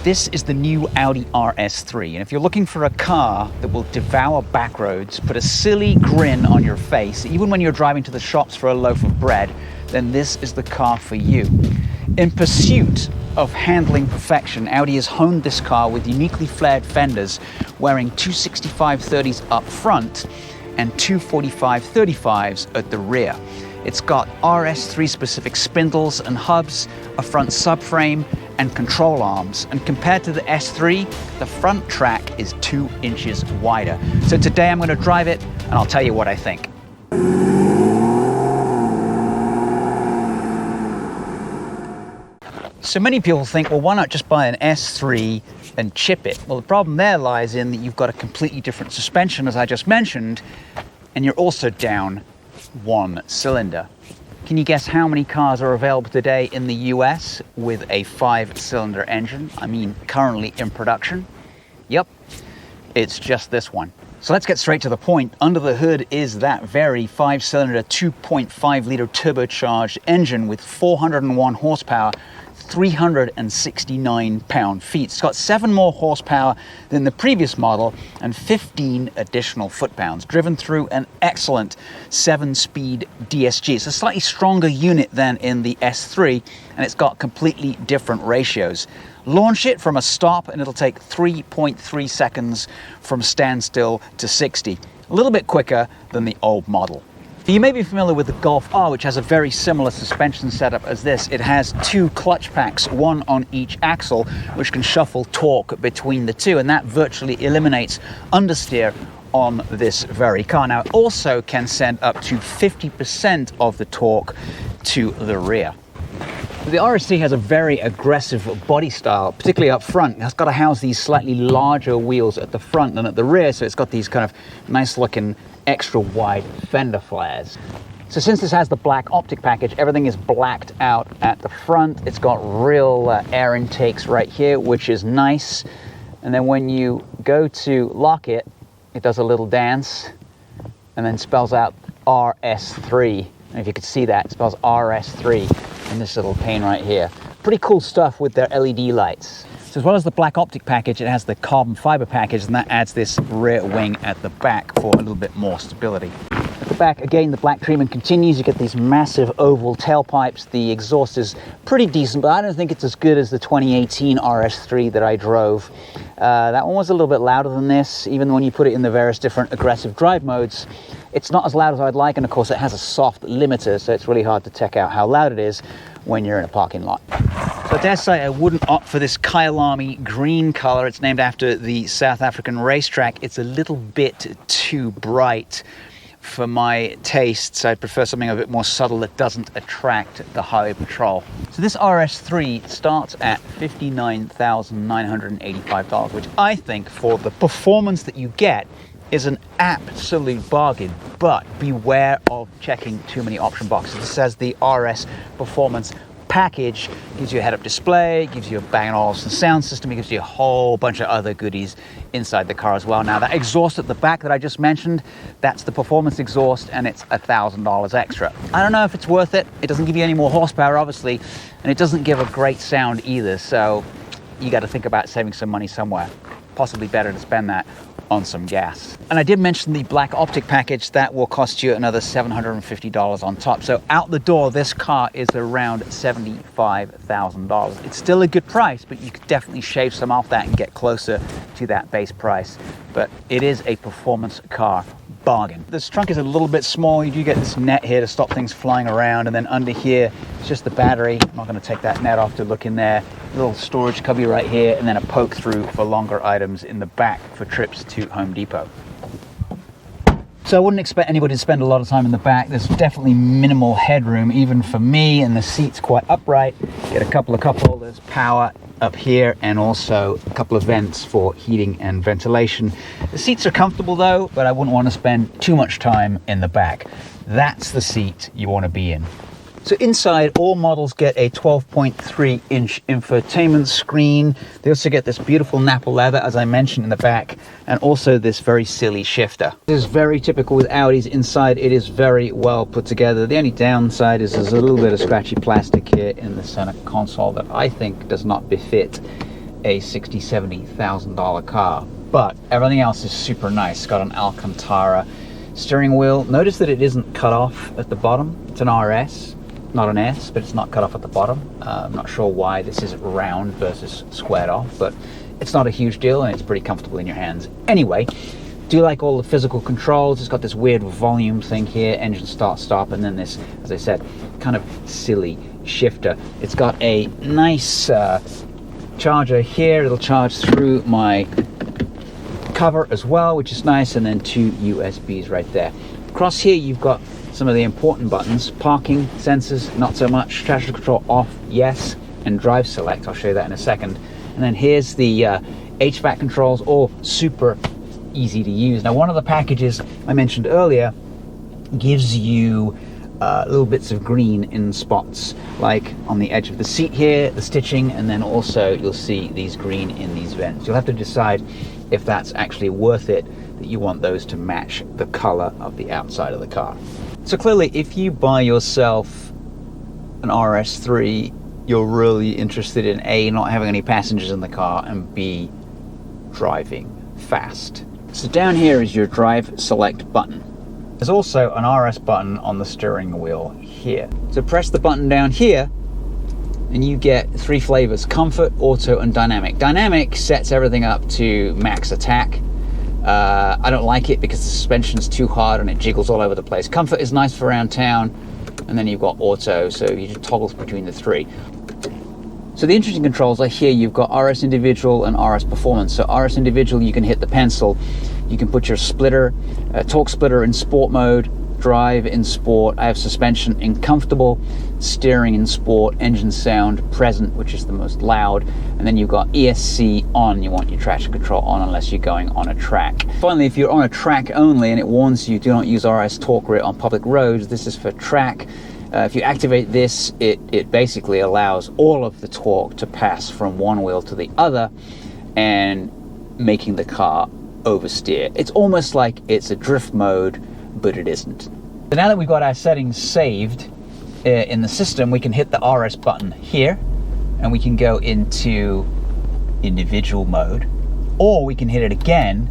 This is the new Audi RS3, and if you're looking for a car that will devour back roads, put a silly grin on your face, even when you're driving to the shops for a loaf of bread, then this is the car for you. In pursuit of handling perfection, Audi has honed this car with uniquely flared fenders, wearing 265/30s up front and 245/35s at the rear. It's got RS3 specific spindles and hubs, a front subframe, and control arms. And compared to the S3, the front track is 2 inches wider. So today I'm going to drive it and I'll tell you what I think. So many people think, well, why not just buy an S3 and chip it? Well, the problem there lies in that you've got a completely different suspension, as I just mentioned, and you're also down one cylinder. Can you guess how many cars are available today in the US with a 5-cylinder engine? I mean, currently in production? Yep, it's just this one. So let's get straight to the point. Under the hood is that very 5-cylinder 2.5-liter turbocharged engine with 401 horsepower, 369 pound-feet. It's got 7 more horsepower than the previous model and 15 additional foot-pounds, driven through an excellent 7-speed DSG. It's a slightly stronger unit than in the S3, and it's got completely different ratios. Launch it from a stop and it'll take 3.3 seconds from standstill to 60, a little bit quicker than the old model. You may be familiar with the Golf R, which has a very similar suspension setup as this. It has 2 clutch packs, one on each axle, which can shuffle torque between the two, and that virtually eliminates understeer on this very car. Now, it also can send up to 50% of the torque to the rear. The RS3 has a very aggressive body style, particularly up front. It's got to house these slightly larger wheels at the front than at the rear, so it's got these kind of nice looking extra wide fender flares. So since this has the black optic package, everything is blacked out at the front. It's got real air intakes right here, which is nice. And then when you go to lock it, it does a little dance and then spells out RS3. And if you could see that, it spells RS3 in this little pane right here. Pretty cool stuff with their LED lights. So as well as the black optic package, it has the carbon fiber package, and that adds this rear wing at the back for a little bit more stability. At the back, again, the black treatment continues. You get these massive oval tailpipes. The exhaust is pretty decent, but I don't think it's as good as the 2018 RS3 that I drove. That one was a little bit louder than this, even when you put it in the various different aggressive drive modes. It's not as loud as I'd like, and of course it has a soft limiter, so it's really hard to check out how loud it is when you're in a parking lot. So I dare say I wouldn't opt for this Kyalami green color. It's named after the South African racetrack. It's a little bit too bright for my tastes. I'd prefer something a bit more subtle that doesn't attract the highway patrol. So this RS3 starts at $59,985, which I think for the performance that you get is an absolute bargain, but beware of checking too many option boxes. It says the RS Performance Package gives you a head-up display, gives you a Bang & Olufsen sound system, it gives you a whole bunch of other goodies inside the car as well. Now, that exhaust at the back that I just mentioned, that's the performance exhaust, and it's $1,000 extra. I don't know if it's worth it. It doesn't give you any more horsepower, obviously, and it doesn't give a great sound either, so you got to think about saving some money somewhere. Possibly better to spend that on some gas. And I did mention the black optic package. That will cost you another $750 on top. So out the door, this car is around $75,000. It's still a good price, but you could definitely shave some off that and get closer to that base price. But it is a performance car bargain. This trunk is a little bit small. You do get this net here to stop things flying around, and then under here it's just the battery. I'm not going to take that net off to look in there. A little storage cubby right here, and then a poke through for longer items in the back for trips to Home Depot. So I wouldn't expect anybody to spend a lot of time in the back. There's definitely minimal headroom, even for me, and the seat's quite upright. Get a couple of cup holders, power up here, and also a couple of vents for heating and ventilation. The seats are comfortable though, but I wouldn't want to spend too much time in the back. That's the seat you want to be in. So inside, all models get a 12.3-inch infotainment screen. They also get this beautiful Nappa leather, as I mentioned, in the back, and also this very silly shifter. This is very typical with Audis. Inside, it is very well put together. The only downside is there's a little bit of scratchy plastic here in the center console that I think does not befit a $60,000-$70,000 car. But everything else is super nice. It's got an Alcantara steering wheel. Notice that it isn't cut off at the bottom. It's an RS, not an S, but it's not cut off at the bottom. I'm not sure why this is round versus squared off, but it's not a huge deal and it's pretty comfortable in your hands. Anyway, do you like all the physical controls? It's got this weird volume thing here, engine start, stop, and then this, as I said, kind of silly shifter. It's got a nice charger here. It'll charge through my cover as well, which is nice, and then 2 USBs right there. Across here you've got some of the important buttons. Parking sensors, not so much. Traction control off, yes, and drive select. I'll show you that in a second. And then here's the HVAC controls, all super easy to use. Now, one of the packages I mentioned earlier gives you little bits of green in spots, like on the edge of the seat here, the stitching, and then also you'll see these green in these vents. You'll have to decide if that's actually worth it, that you want those to match the color of the outside of the car. So clearly, if you buy yourself an RS3, you're really interested in A, not having any passengers in the car, and B, driving fast. So down here is your drive select button. There's also an RS button on the steering wheel here. So press the button down here and you get 3 flavors: comfort, auto, and dynamic. Dynamic sets everything up to max attack. I don't like it because the suspension's too hard and it jiggles all over the place. Comfort is nice for around town, and then you've got auto, so you just toggle between the 3. So the interesting controls are here. You've got RS Individual and RS Performance. So RS Individual, you can hit the pencil. You can put your splitter, torque splitter in sport mode, drive in sport. I have suspension in comfortable, steering in sport, engine sound present, which is the most loud. And then you've got ESC on. You want your traction control on unless you're going on a track. Finally, if you're on a track only and it warns you do not use RS torque grid on public roads, this is for track. If you activate this, it basically allows all of the torque to pass from one wheel to the other and making the car oversteer. It's almost like it's a drift mode, but it isn't. So now that we've got our settings saved in the system, we can hit the RS button here and we can go into individual mode, or we can hit it again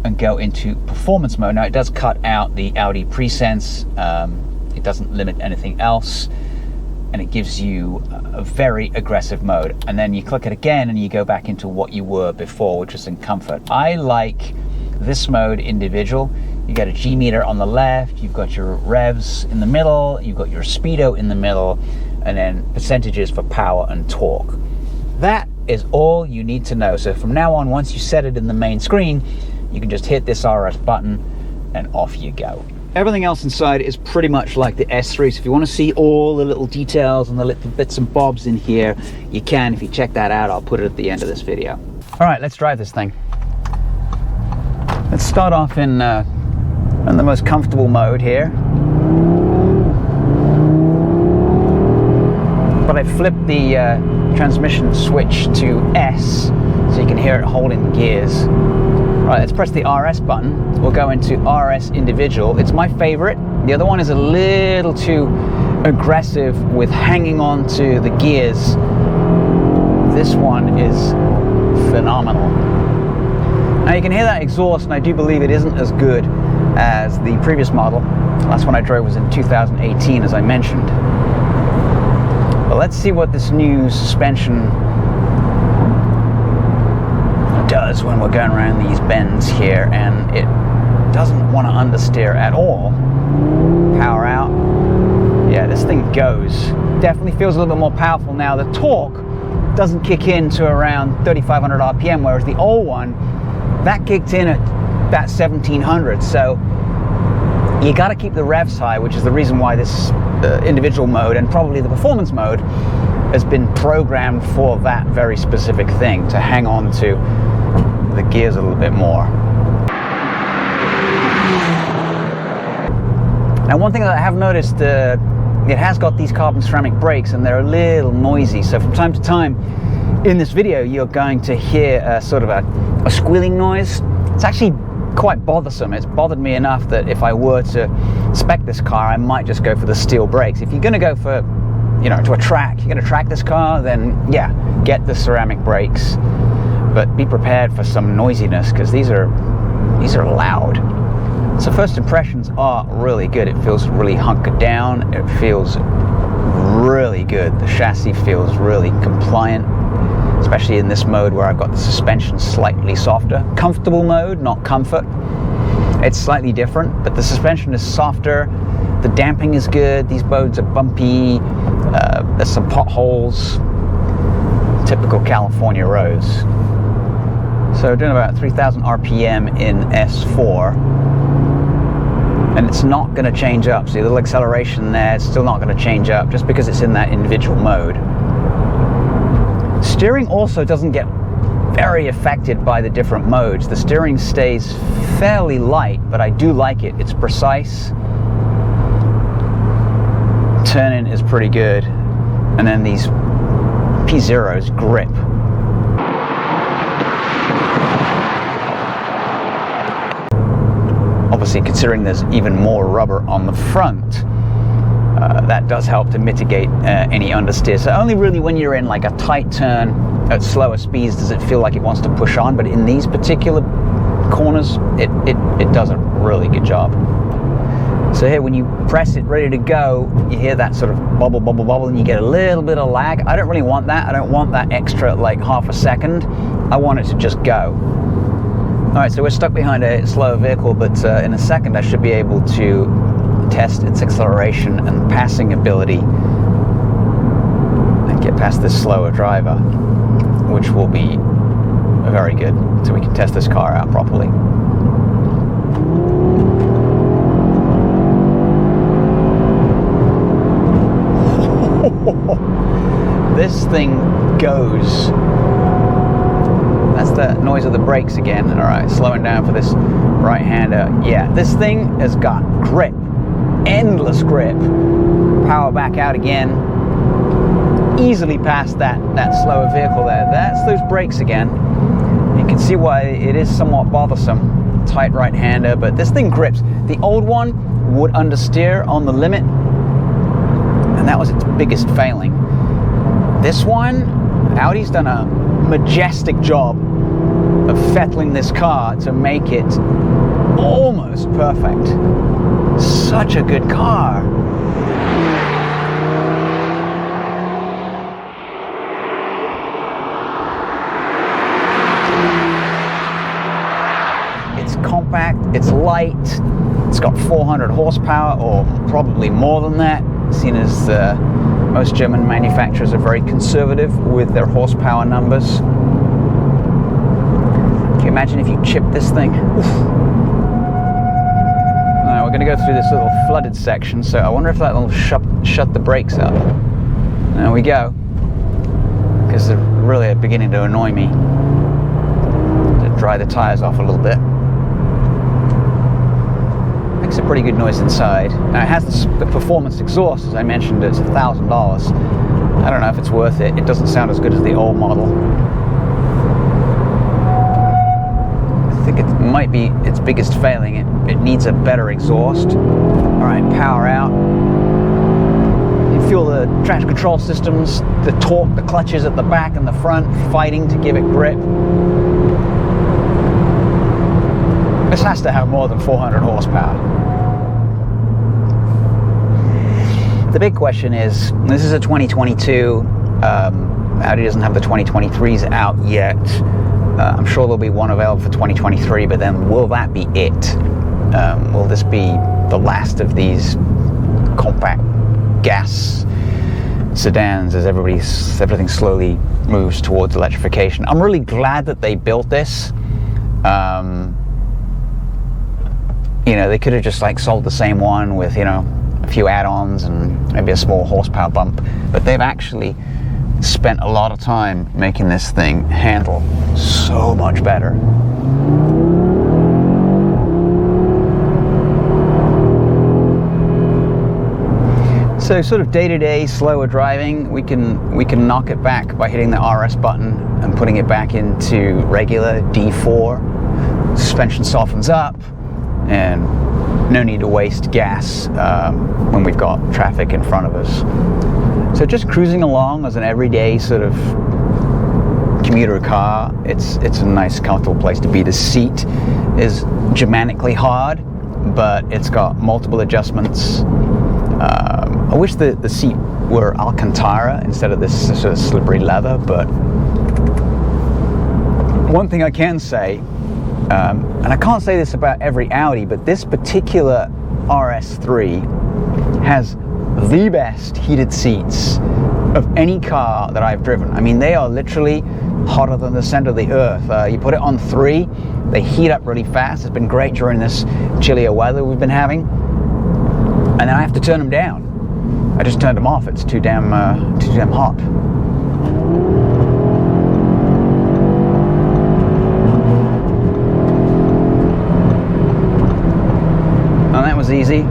and go into performance mode. Now it does cut out the Audi presense. It doesn't limit anything else, and it gives you a very aggressive mode. And then you click it again and you go back into what you were before, which is in comfort. I like this mode, individual. You got a G meter on the left, you've got your revs in the middle, you've got your speedo in the middle, and then percentages for power and torque. That is all you need to know. So from now on, once you set it in the main screen, you can just hit this RS button and off you go. Everything else inside is pretty much like the S3, so if you want to see all the little details and the little bits and bobs in here, you can. If you check that out, I'll put it at the end of this video. All right, let's drive this thing. Let's start off in the most comfortable mode here. But I flipped the transmission switch to S, so you can hear it holding the gears. Right, let's press the RS button. We'll go into RS Individual. It's my favorite. The other one is a little too aggressive with hanging on to the gears. This one is phenomenal. Now you can hear that exhaust, and I do believe it isn't as good as the previous model. Last one I drove was in 2018, as I mentioned. But let's see what this new suspension does when we're going around these bends here, and it doesn't want to understeer at all. Power out. Yeah, this thing goes. Definitely feels a little bit more powerful now. The torque doesn't kick in to around 3,500 RPM, whereas the old one, that kicked in at about 1,700. So you got to keep the revs high, which is the reason why this individual mode and probably the performance mode has been programmed for that very specific thing, to hang on to the gears a little bit more. Now, one thing that I have noticed, it has got these carbon ceramic brakes, and they're a little noisy. So from time to time in this video, you're going to hear sort of a squealing noise. It's actually quite bothersome. It's bothered me enough that if I were to spec this car, I might just go for the steel brakes. If you're going to go for you know, to a track, you're going to track this car, then yeah, get the ceramic brakes, but be prepared for some noisiness, because these are loud. So first impressions are really good. It feels really hunkered down. It feels really good. The chassis feels really compliant, especially in this mode where I've got the suspension slightly softer. Comfortable mode, not comfort. It's slightly different, but the suspension is softer. The damping is good. These modes are bumpy. There's some potholes. Typical California roads. So doing about 3,000 RPM in S4. And it's not going to change up. See, a little acceleration there, it's still not going to change up just because it's in that individual mode. Steering also doesn't get very affected by the different modes. The steering stays fairly light, but I do like it. It's precise. Turning is pretty good. And then these P0s grip. Obviously, considering there's even more rubber on the front, that does help to mitigate any understeer. So only really when you're in like a tight turn at slower speeds does it feel like it wants to push on, but in these particular corners, it does a really good job. So here, when you press it ready to go, you hear that sort of bubble, bubble, bubble, and you get a little bit of lag. I don't really want that. I don't want that extra like half a second. I want it to just go. All right, so we're stuck behind a slower vehicle, but in a second I should be able to test its acceleration and passing ability and get past this slower driver, which will be very good, so we can test this car out properly. This thing goes. That's the noise of the brakes again. All right, slowing down for this right-hander. Yeah, this thing has got grip, endless grip. Power back out again. Easily past that slower vehicle there. That's those brakes again. You can see why it is somewhat bothersome. Tight right-hander, but this thing grips. The old one would understeer on the limit, and that was its biggest failing. This one, Audi's done a majestic job of fettling this car to make it almost perfect. Such a good car. It's compact, it's light, it's got 400 horsepower, or probably more than that, seeing as most German manufacturers are very conservative with their horsepower numbers. Can you imagine if you chipped this thing? Oof. Now we're going to go through this little flooded section, so I wonder if that will shut the brakes up. There we go. Because they're really beginning to annoy me. To dry the tires off a little bit. Makes a pretty good noise inside. Now it has the performance exhaust, as I mentioned. It's $1,000. I don't know if it's worth it. It doesn't sound as good as the old model. I think it might be its biggest failing. It needs a better exhaust. All right, power out. You feel the traction control systems, the torque, the clutches at the back and the front fighting to give it grip. This has to have more than 400 horsepower. The big question is, this is a 2022, Audi doesn't have the 2023s out yet. I'm sure there'll be one available for 2023, but then will that be it? Will this be the last of these compact gas sedans as everything slowly moves towards electrification? I'm really glad that they built this. You know, they could have just like sold the same one with, you know, a few add-ons and maybe a small horsepower bump, but they've actually spent a lot of time making this thing handle so much better. So sort of day-to-day slower driving, we can knock it back by hitting the RS button and putting it back into regular D4. Suspension softens up, and no need to waste gas when we've got traffic in front of us. So just cruising along as an everyday sort of commuter car, it's a nice, comfortable place to be. The seat is Germanically hard, but it's got multiple adjustments. I wish the seat were Alcantara instead of this sort of slippery leather, but one thing I can say, and I can't say this about every Audi, but this particular RS3 has the best heated seats of any car that I've driven. I mean, they are literally hotter than the center of the earth. You put it on 3, they heat up really fast. It's been great during this chillier weather we've been having. And then I have to turn them down. I just turned them off. It's too damn hot. And that was easy.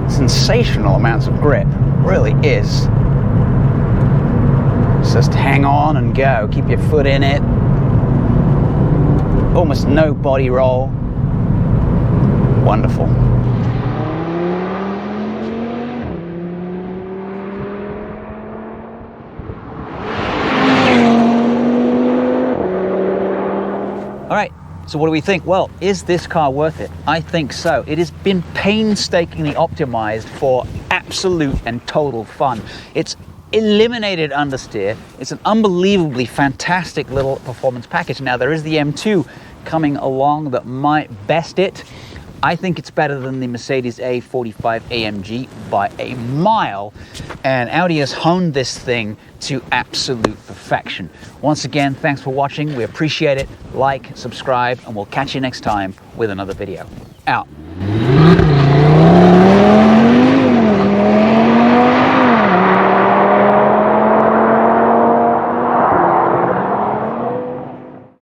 Sensational amounts of grip, really is. Just hang on and go. Keep your foot in it. Almost no body roll. Wonderful. All right, so what do we think? Well, is this car worth it? I think so. It has been painstakingly optimized for absolute and total fun. It's eliminated understeer. It's an unbelievably fantastic little performance package. Now, there is the M2 coming along that might best it. I think it's better than the Mercedes A45 AMG by a mile, and Audi has honed this thing to absolute perfection. Once again, thanks for watching. We appreciate it. Like, subscribe, and we'll catch you next time with another video. Out.